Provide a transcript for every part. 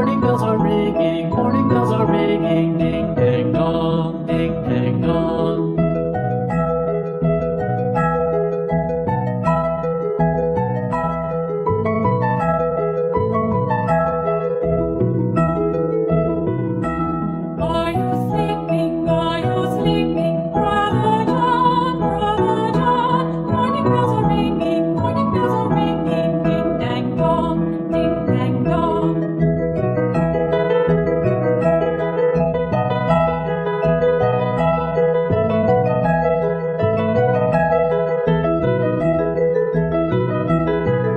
morning bells are ringing, morning bells are ringing, ding dang dong, ding dang dong. Are you sleeping? Are you sleeping, Brother John, Brother John? Morning bells are ringing, morning bells are ringing, ding dang dong, ding dang dong.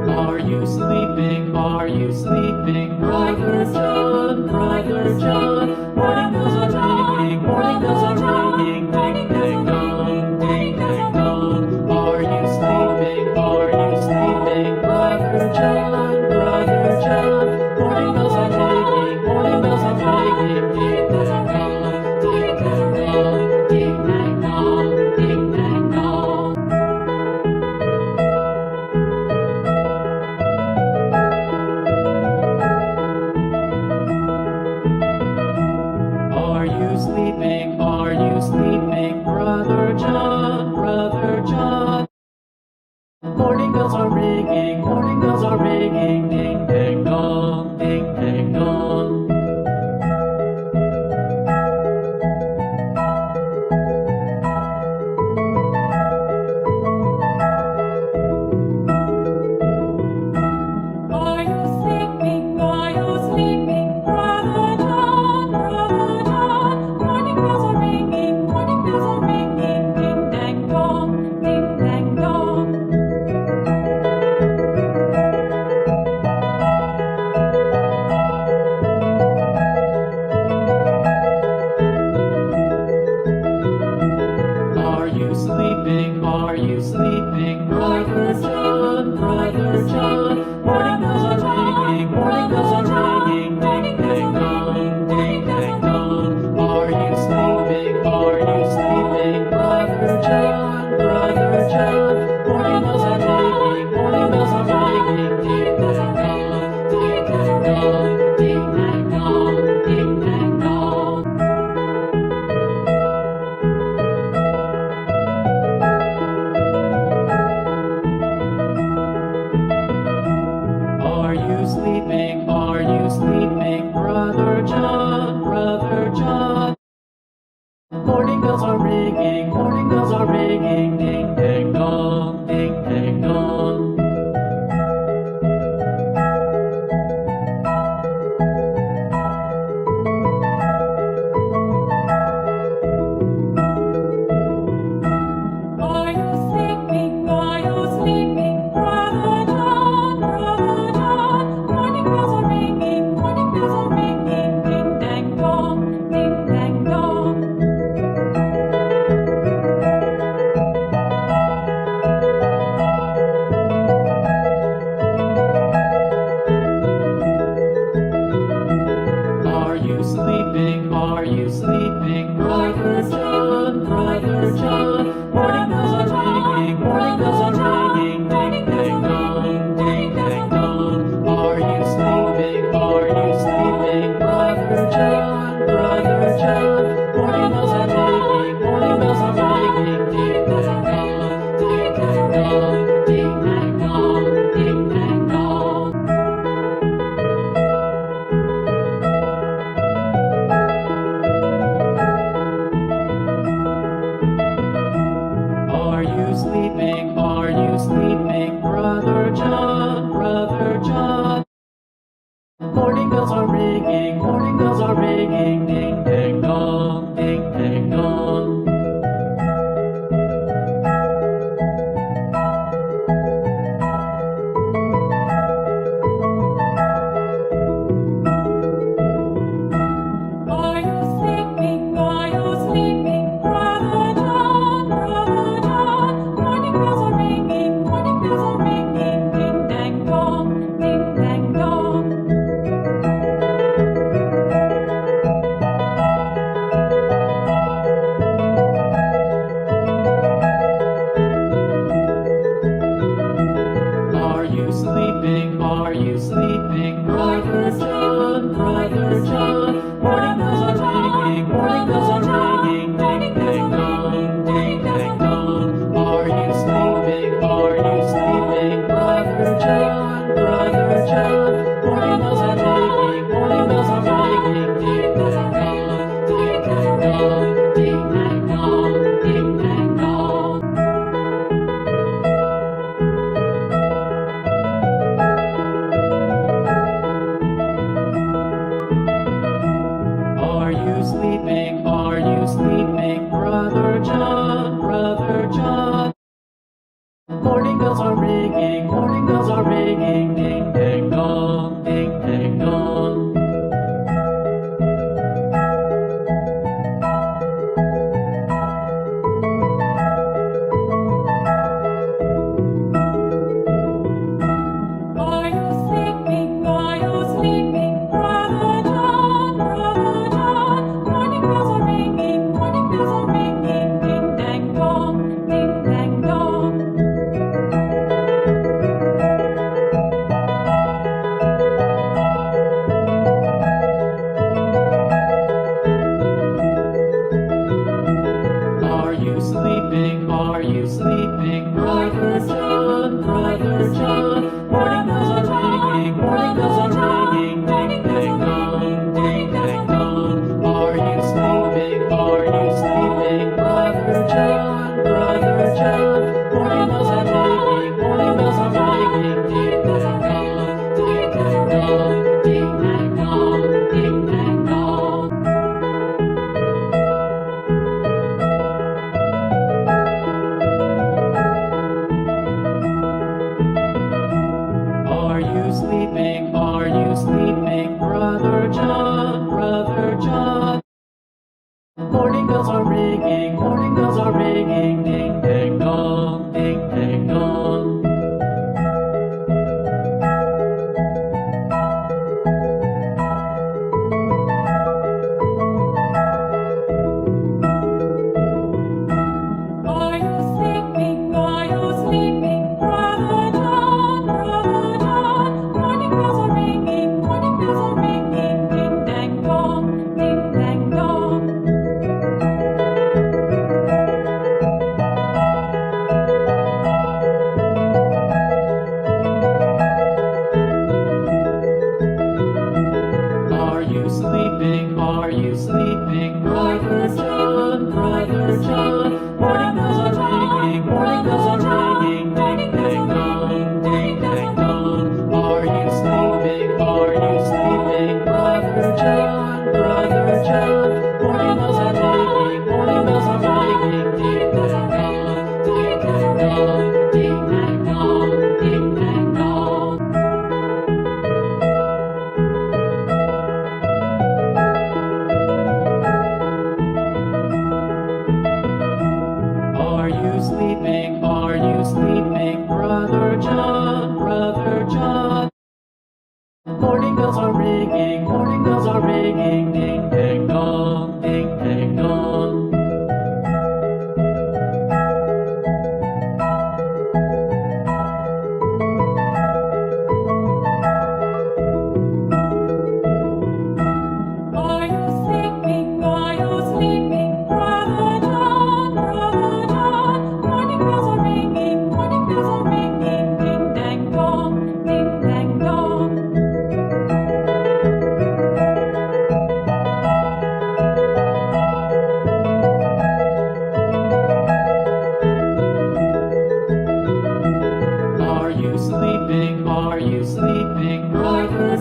Are you sleeping? Are you sleeping, Brother John, Brother John? Morning bells are ringing, morning bells are ringing, ding dang dong, ding dang dong. Are you sleeping? Are you sleeping, Brother John, Brother John? Morning bells are ringing, morning bells are ringing, ding dang dong, ding dang dong, ding dang dong, ding dang dong. Are you sleeping? Are you sleeping, Brother John, Brother John? Morning bells are ringing, morning bells are ringing, ding dang dong, ding dang dong. Are you sleeping? Are you sleeping, Brother John, Brother John? Morning bells are ringing, morning bells are ringing, ding dang dong, ding dang dong. Are you sleeping? Are you sleeping, Brother John, Brother John? Morning bells are ringing, morning bells are ringing, ding dang dong, ding dang dong. Are you sleeping? Are you sleeping, Brother John, Brother John? Morning bells are ringing, morning bells are ringing, ding dang dong, ding dang dong, ding dang dong, ding dang dong. Are you sleeping? Are you sleeping, Brother John, Brother John? Morning bells are ringing, morning bells are ringing, ding dang dong, ding dang dong. Are you sleeping? Are you sleeping, Brother John, Brother John? Morning bells are you sleeping, Brother John, Brother John? Morning bells are ringing, morning bells are ringing, ding dang dong, ding dang dong. Are you sleeping, Brother John, Brother John? Morning bells are ringing, morning bells are ringing, ding dang dong, ding dang dong, ding dang dong, ding dang dong. Are you sleeping, Brother John, Brother John? Morning bells are ringing, morning bells are ringing, ding dang dong, ding dang dong. Are you sleeping, Brother John, Brother John? Morning bells are ringing, ding dang dong, ding dang dong. Are you sleeping, Brother John, Brother John? Morning bells are ringing, morning bells are ringing, ding dang dong, ding dang dong. Are you sleeping, Brother John, Brother John? Morning bells are ringing, morning bells are ringing, ding dang dong, ding dang dong, ding dang dong, ding dang dong. Are you sleeping, Brother John, Brother John? Morning bells are ringing, ding dang dong, ding dang dong. Are you sleeping, Brother John, Brother John? Morning bells are ringing, ding dang dong, ding dang dong. Are you sleeping, Brother John, Brother John? Morning bells are ringing, ding dang dong, ding dang dong. Are you sleeping, Brother John, Brother John? Morning bells are ringing, ding dang dong, ding dang dong, ding dang dong, ding dang dong. Are you sleeping, Brother John, Brother John? Morning bells are ringing, ding dang dong, ding dang dong. Are you sleeping, Brother John, Brother John? Morning bells are ringing, ding dang dong, ding dang dong. Are you sleeping, Brother